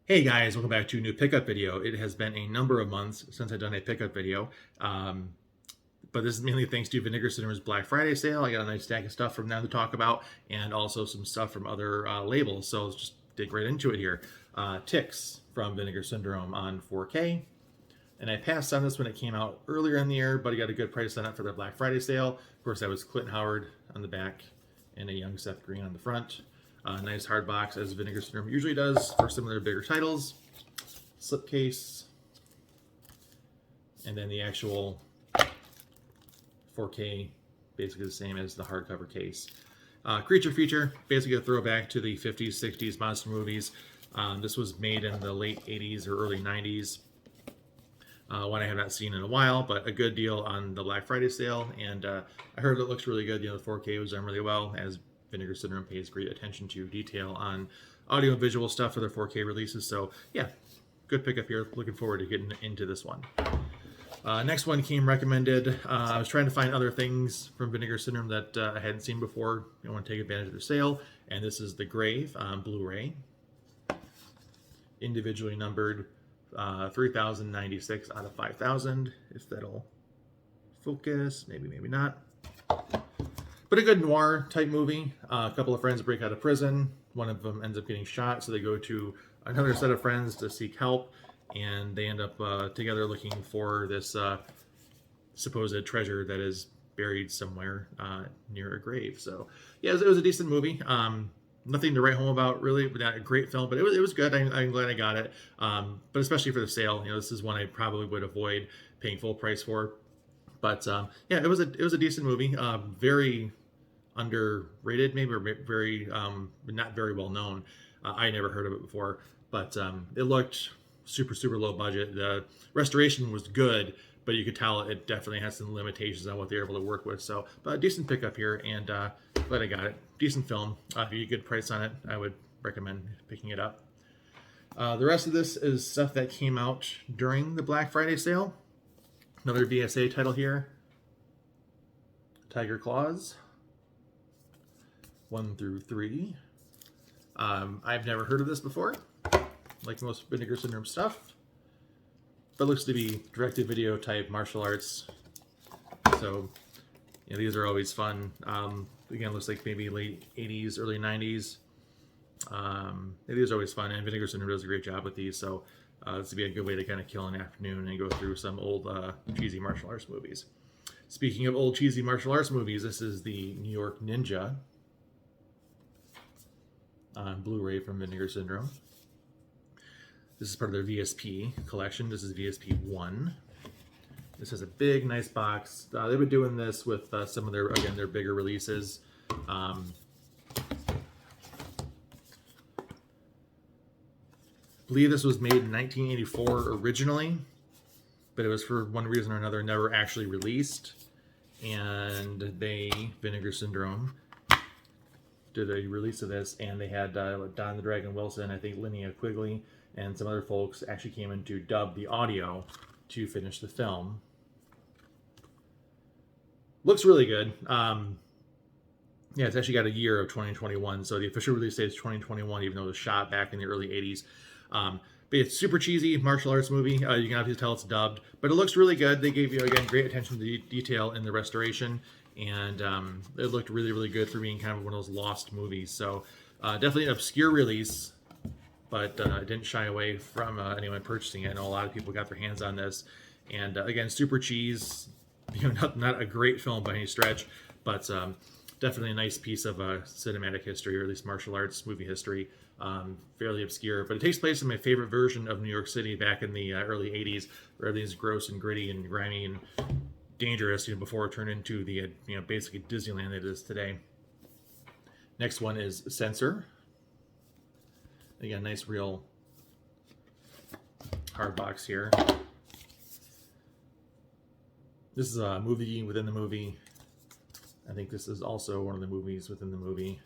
Hey guys, welcome back to a new pickup video. It has been a number of months since I've done a pickup video, but this is mainly thanks to Vinegar Syndrome's Black Friday sale. I got a nice stack of stuff from them to talk about, and also some stuff from other labels. So let's just dig right into it here. Ticks from Vinegar Syndrome on 4K, and I passed on this when it came out earlier in the year, but I got a good price on it for the Black Friday sale. Of course, that was Clinton Howard on the back and a young Seth Green on the front. Nice hard box, as Vinegar Syndrome usually does for some of their bigger titles. Slipcase, and then the actual 4K, basically the same as the hardcover case. Creature feature, basically a throwback to the 50s, 60s monster movies. This was made in the late 80s or early 90s. One I have not seen in a while, but a good deal on the Black Friday sale. And I heard it looks really good. You know, the 4K was done really well, as Vinegar Syndrome pays great attention to detail on audio and visual stuff for their 4K releases. So yeah, good pickup here. Looking forward to getting into this one. Next one came recommended. I was trying to find other things from Vinegar Syndrome that I hadn't seen before. I want to take advantage of their sale. And this is The Grave on Blu-ray. Individually numbered 3,096 out of 5,000. If that'll focus, maybe not. But a good noir type movie. A couple of friends break out of prison. One of them ends up getting shot, so they go to another set of friends to seek help, and they end up together looking for this supposed treasure that is buried somewhere near a grave. So yeah, it was a decent movie. Nothing to write home about, really. Not a great film, but it was good. I'm glad I got it. But especially for the sale, you know, this is one I probably would avoid paying full price for. But yeah, it was a decent movie. Very underrated, maybe, or very not very well known. I never heard of it before, but it looked super low budget. The restoration was good, but you could tell it definitely has some limitations on what they're able to work with. So, but a decent pickup here, and glad I got it. Decent film. If you get a good price on it, I would recommend picking it up. The rest of this is stuff that came out during the Black Friday sale. Another VSA title here. Tiger Claws. 1 through 3. I've never heard of this before, like most Vinegar Syndrome stuff, but looks to be direct-to-video type martial arts. So, you know, these are always fun. Again, looks like maybe late 80s, early 90s. These are always fun, and Vinegar Syndrome does a great job with these. So this would be a good way to kind of kill an afternoon and go through some old cheesy martial arts movies. Speaking of old cheesy martial arts movies, this is the New York Ninja on Blu-ray from Vinegar Syndrome. This is part of their VSP collection. This is VSP 1. This has a big, nice box. They've been doing this with some of their, again, their bigger releases. I believe this was made in 1984 originally, but it was for one reason or another never actually released. And Vinegar Syndrome, did a release of this, and they had Don the Dragon Wilson, I think Linnea Quigley, and some other folks actually came in to dub the audio to finish the film. Looks really good. Yeah, it's actually got a year of 2021, so the official release date is 2021, even though it was shot back in the early 80s. But it's super cheesy martial arts movie. You can obviously tell it's dubbed, but it looks really good. They gave you, again, great attention to detail in the restoration, and it looked really good for being kind of one of those lost movies. So definitely an obscure release, but it didn't shy away from anyone purchasing it. I know a lot of people got their hands on this, and again, super cheese. You know, not a great film by any stretch, but definitely a nice piece of cinematic history, or at least martial arts movie history. Fairly obscure, but it takes place in my favorite version of New York City back in the early 80s, where everything's gross and gritty and grimy and dangerous, you know, before it turned into the you know, basically Disneyland that it is today. Next one is Censor. Again, nice real hard box here. This is a movie within the movie. I think this is also one of the movies within the movie.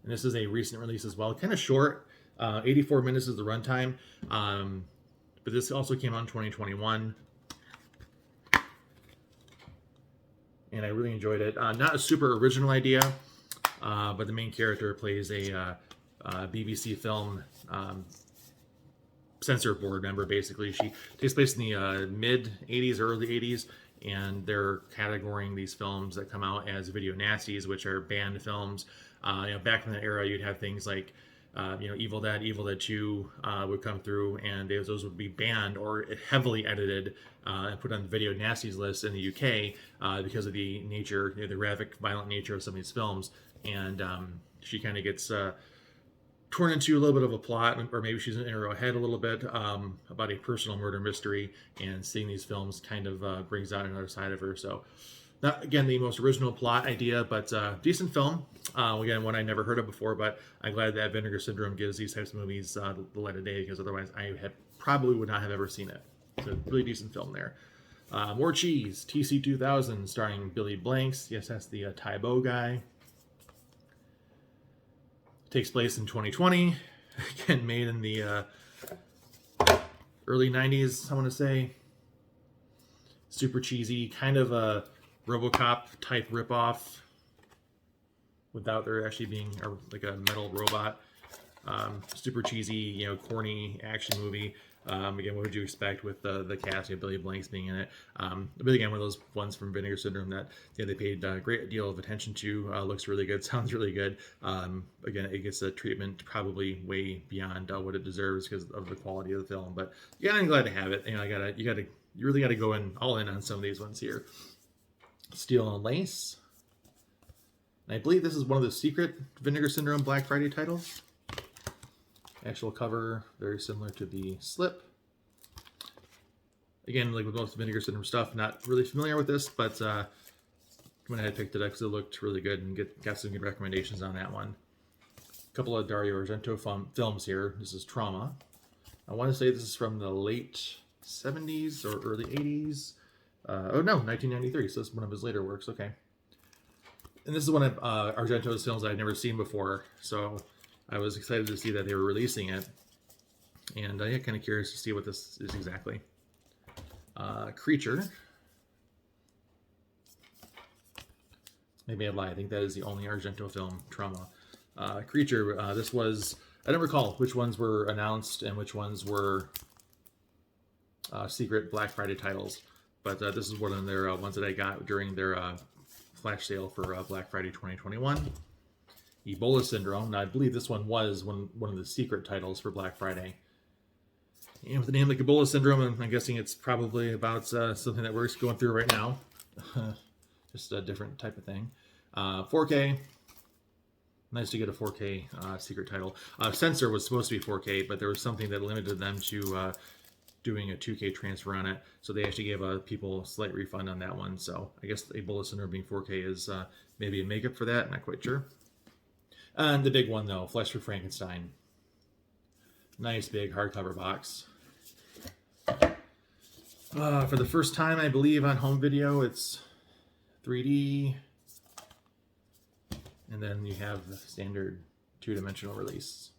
And this is a recent release as well. Kind of short. 84 minutes is the runtime. But this also came out in 2021. And I really enjoyed it. Not a super original idea, but the main character plays a BBC film censor board member, basically. She takes place in the mid 80s, early 80s, and they're categorizing these films that come out as video nasties, which are banned films. Back in that era, you'd have things like Evil Dead 2 would come through, and those would be banned or heavily edited and put on the video nasties list in the UK because of the nature, the graphic, violent nature of some of these films. And she kind of gets torn into a little bit of a plot, or maybe she's in her head a little bit about a personal murder mystery, and seeing these films kind of brings out another side of her. So, not again the most original plot idea, but decent film. Again, one I never heard of before, but I'm glad that Vinegar Syndrome gives these types of movies the light of day, because otherwise I probably would not have ever seen it. It's a really decent film there. More Cheese, TC 2000, starring Billy Blanks. Yes, that's the Tybo guy. Takes place in 2020. Again, made in the early 90s, I want to say. Super cheesy, kind of a RoboCop type ripoff, without there actually being like a metal robot. Super cheesy, corny action movie. Again, what would you expect with the cast? Billy Blanks being in it. But again, one of those ones from Vinegar Syndrome that they paid a great deal of attention to. Looks really good, sounds really good. Again, it gets a treatment probably way beyond what it deserves because of the quality of the film. But yeah, I'm glad to have it. You really gotta go all in on some of these ones here. Steel and Lace. And I believe this is one of the secret Vinegar Syndrome Black Friday titles. Actual cover, very similar to the slip. Again, like with most Vinegar Syndrome stuff, not really familiar with this, but went ahead and picked it up because it looked really good and got some good recommendations on that one. A couple of Dario Argento films here. This is Trauma. I want to say this is from the late 70s or early 80s. 1993, so this is one of his later works, okay. And this is one of Argento's films I'd never seen before, so I was excited to see that they were releasing it. And I get kind of curious to see what this is exactly. Creature. Maybe I lie, I think that is the only Argento film, Trauma. Creature, this was, I don't recall which ones were announced and which ones were secret Black Friday titles. But this is one of their ones that I got during their flash sale for Black Friday 2021. Ebola Syndrome. Now, I believe this one was one of the secret titles for Black Friday. And with the name like Ebola Syndrome, I'm guessing it's probably about something that we're going through right now. Just a different type of thing. 4K. Nice to get a 4K secret title. Censor was supposed to be 4K, but there was something that limited them to doing a 2K transfer on it, so they actually gave people a slight refund on that one. So I guess Ebola Syndrome being 4K is maybe a makeup for that, not quite sure. And the big one though, Flesh for Frankenstein. Nice big hardcover box. For the first time, I believe, on home video, it's 3D. And then you have the standard 2-dimensional release,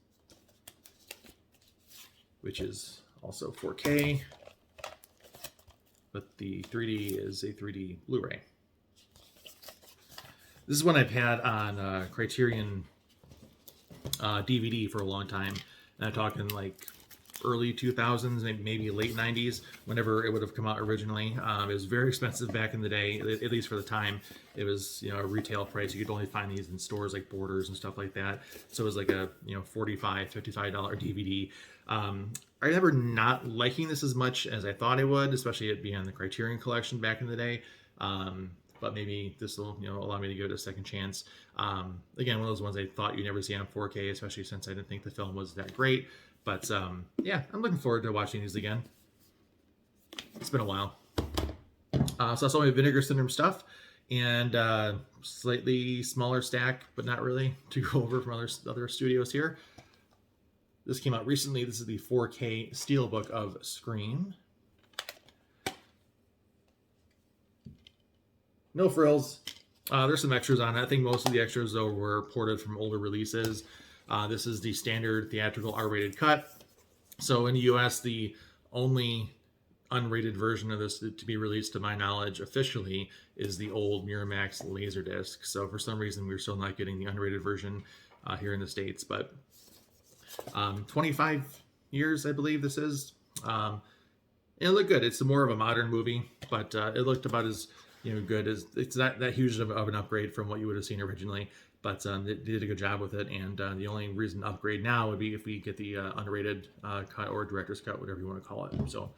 which is also 4K, but the 3D is a 3D Blu-ray. This is one I've had on Criterion DVD for a long time, and I'm talking like early 2000s, maybe late 90s, whenever it would have come out originally. It was very expensive back in the day, at least for the time. It was, a retail price. You could only find these in stores like Borders and stuff like that. So it was like a, $45, $55 DVD. I remember not liking this as much as I thought I would, especially it being on the Criterion collection back in the day. But maybe this will, allow me to give it a second chance. Again, one of those ones I thought you'd never see on 4K, especially since I didn't think the film was that great. But yeah, I'm looking forward to watching these again. It's been a while. So that's all my Vinegar Syndrome stuff, and slightly smaller stack, but not really, to go over from other studios here. This came out recently. This is the 4K Steelbook of Scream. No frills. There's some extras on it. I think most of the extras, though, were ported from older releases. This is the standard theatrical R-rated cut. So in the US, the only unrated version of this to be released, to my knowledge, officially, is the old Miramax Laserdisc. So for some reason, we're still not getting the unrated version here in the States. But 25 years, I believe this is. And it looked good. It's more of a modern movie, but it looked about as good as it's not that huge of an upgrade from what you would have seen originally. But they did a good job with it, and the only reason to upgrade now would be if we get the unrated cut or director's cut, whatever you want to call it. So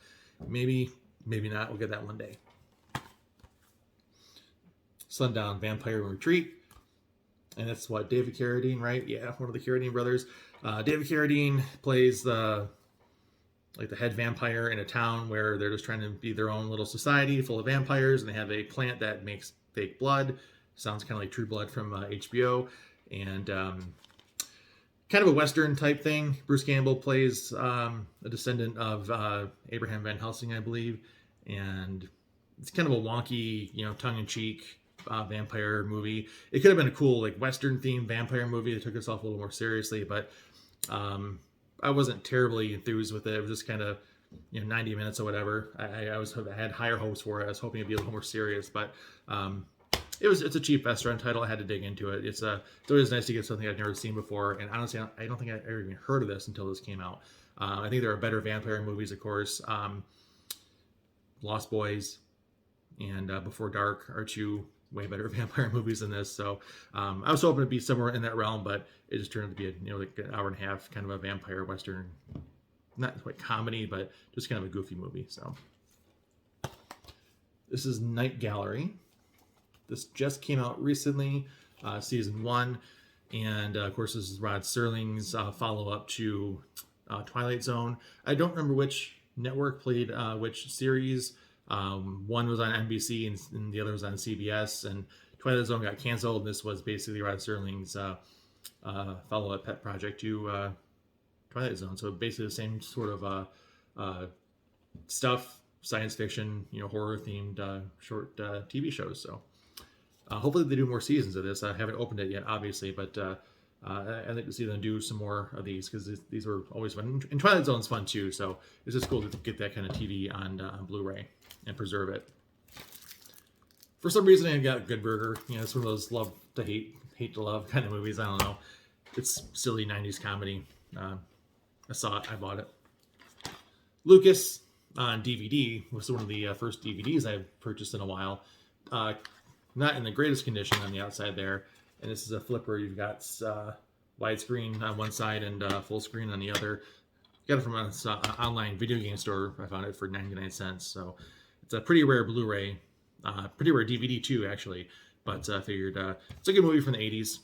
maybe not. We'll get that one day. Sundown, Vampire Retreat. And that's what, David Carradine, right? Yeah, one of the Carradine brothers. David Carradine plays the head vampire in a town where they're just trying to be their own little society full of vampires, and they have a plant that makes fake blood. Sounds kind of like True Blood from HBO, and kind of a Western type thing. Bruce Campbell plays a descendant of Abraham Van Helsing, I believe, and it's kind of a wonky, tongue-in-cheek vampire movie. It could have been a cool Western-themed vampire movie that took itself a little more seriously, but I wasn't terribly enthused with it. It was just kind of 90 minutes or whatever. I had higher hopes for it. I was hoping it'd be a little more serious, but it's a cheap Western title. I had to dig into it. It's always nice to get something I've never seen before. And honestly, I don't think I ever even heard of this until this came out. I think there are better vampire movies, of course. Lost Boys and Before Dark are two way better vampire movies than this. So I was hoping to be somewhere in that realm, but it just turned out to be an hour and a half, kind of a vampire Western, not quite comedy, but just kind of a goofy movie. So this is Night Gallery. This just came out recently, season 1, and of course this is Rod Serling's follow-up to Twilight Zone. I don't remember which network played which series. One was on NBC and the other was on CBS, and Twilight Zone got canceled. This was basically Rod Serling's follow-up pet project to Twilight Zone. So basically the same sort of stuff, science fiction, horror themed short TV shows. So hopefully they do more seasons of this. I haven't opened it yet, obviously, but I'd like to see them do some more of these, because these were always fun. And Twilight Zone's fun too, so it's just cool to get that kind of TV on Blu-ray and preserve it. For some reason, I got Good Burger. It's one of those love to hate, hate to love kind of movies. I don't know. It's silly 90s comedy. I saw it. I bought it. Lucas on DVD was one of the first DVDs I've purchased in a while. Not in the greatest condition on the outside there. And this is a flipper. You've got widescreen on one side and full screen on the other. Got it from an online video game store. I found it for 99 cents. So it's a pretty rare Blu-ray. Pretty rare DVD too, actually. But I figured it's a good movie from the 80s.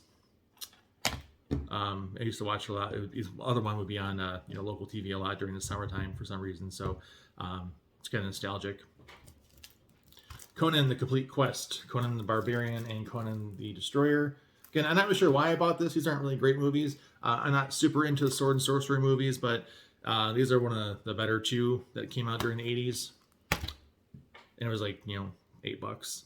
I used to watch a lot. The other one would be on local TV a lot during the summertime for some reason. So it's kind of nostalgic. Conan the Complete Quest, Conan the Barbarian, and Conan the Destroyer. Again, I'm not really sure why I bought this. These aren't really great movies. I'm not super into sword and sorcery movies, but these are one of the better two that came out during the 80s. And it was like, $8.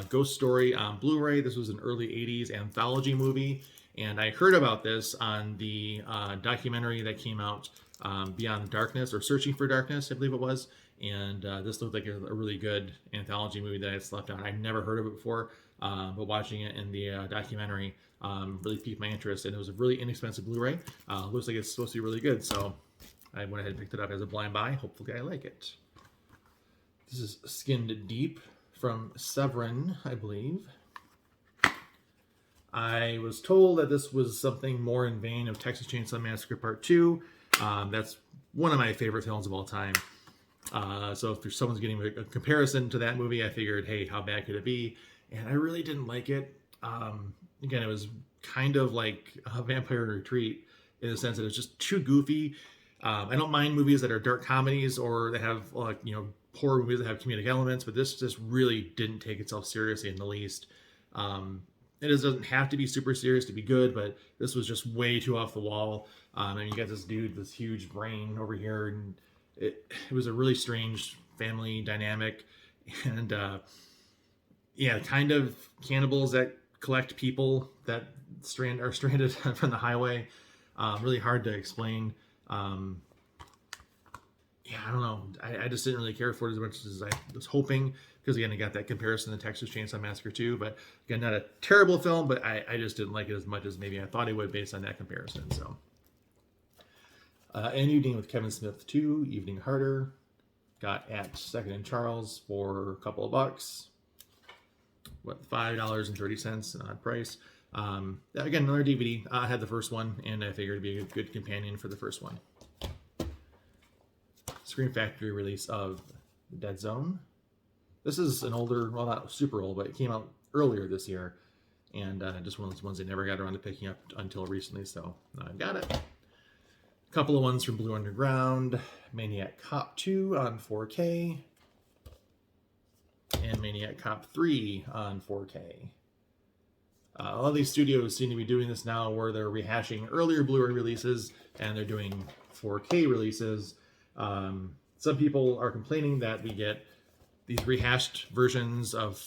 Ghost Story on Blu-ray. This was an early 80s anthology movie. And I heard about this on the documentary that came out, Beyond Darkness, or Searching for Darkness, I believe it was. And this looked like a really good anthology movie that I slept on. I'd never heard of it before, but watching it in the documentary really piqued my interest. And it was a really inexpensive Blu-ray. Looks like it's supposed to be really good, so I went ahead and picked it up as a blind buy. Hopefully I like it. This is Skinned Deep from Severin, I believe. I was told that this was something more in vein of Texas Chainsaw Massacre Part 2. That's one of my favorite films of all time. So if there's someone's getting a comparison to that movie, I figured, hey, how bad could it be? And I really didn't like it. Again, it was kind of like a Vampire Retreat in the sense that it was just too goofy. I don't mind movies that are dark comedies or that have horror movies that have comedic elements, but this just really didn't take itself seriously in the least. It doesn't have to be super serious to be good, but this was just way too off the wall. And you got this dude, this huge brain over here, and it was a really strange family dynamic, and kind of cannibals that collect people that are stranded from the highway. Really hard to explain. I don't know. I just didn't really care for it as much as I was hoping, because again, I got that comparison to Texas Chainsaw Massacre 2, but again, not a terrible film, but I just didn't like it as much as maybe I thought I would based on that comparison. So An Evening with Kevin Smith 2, Evening Harder. Got at Second and Charles for a couple of bucks. What, $5.30, an odd price. Again, another DVD. I had the first one, and I figured it'd be a good companion for the first one. Scream Factory release of The Dead Zone. This is an older, well, not super old, but it came out earlier this year, and just one of those ones I never got around to picking up until recently, so I've got it. A couple of ones from Blue Underground, Maniac Cop 2 on 4K, and Maniac Cop 3 on 4K. All these studios seem to be doing this now where they're rehashing earlier Blu-ray releases and they're doing 4K releases. Some people are complaining that we get these rehashed versions of,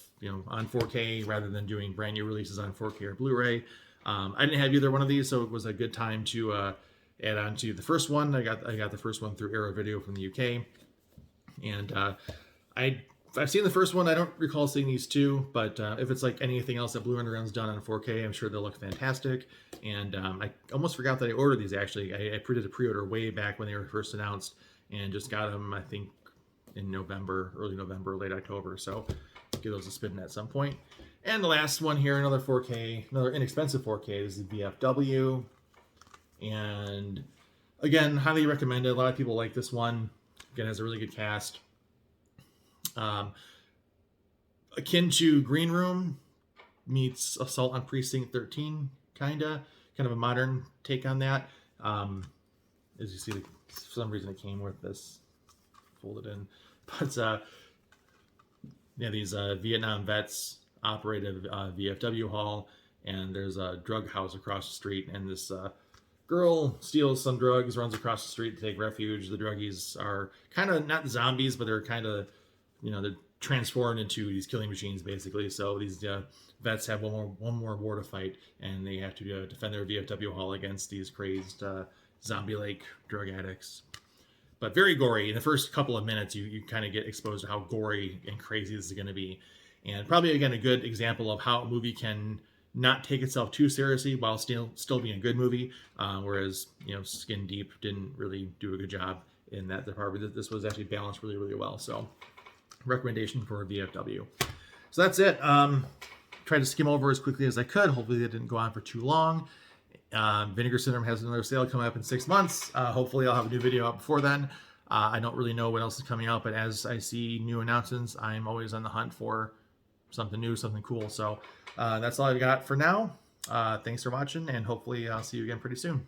on 4K rather than doing brand new releases on 4K or Blu-ray. I didn't have either one of these, so it was a good time to add on to the first one. I got the first one through Arrow Video from the UK, and I've seen the first one. I don't recall seeing these two, but if it's like anything else that Blue Underground's done on 4K, I'm sure they'll look fantastic. And I almost forgot that I ordered these, actually. I did a pre-order way back when they were first announced, and just got them, I think, in November, early November, late October. So give those a spin at some point. And the last one here, another 4K, another inexpensive 4K. This is VFW. And again, highly recommended. A lot of people like this one. Again, has a really good cast. Akin to Green Room meets Assault on Precinct 13, kind of a modern take on that. As you see, for some reason it came with this folded in, but these Vietnam vets operate a VFW hall, and there's a drug house across the street, and this girl steals some drugs, runs across the street to take refuge. The druggies are kind of not zombies, but they're kind of, they're transformed into these killing machines, basically. So these vets have one more war to fight, and they have to defend their VFW hall against these crazed zombie-like drug addicts. But very gory. In the first couple of minutes, you kind of get exposed to how gory and crazy this is going to be. And probably, again, a good example of how a movie can not take itself too seriously while still being a good movie. Whereas, Skin Deep didn't really do a good job in that department. This was actually balanced really, really well. So, recommendation for VFW. So that's it. Tried to skim over as quickly as I could. Hopefully it didn't go on for too long. Vinegar Syndrome has another sale coming up in 6 months. Hopefully I'll have a new video out before then. I don't really know what else is coming out, but as I see new announcements, I'm always on the hunt for something new, something cool. So that's all I've got for now. Thanks for watching, and hopefully I'll see you again pretty soon.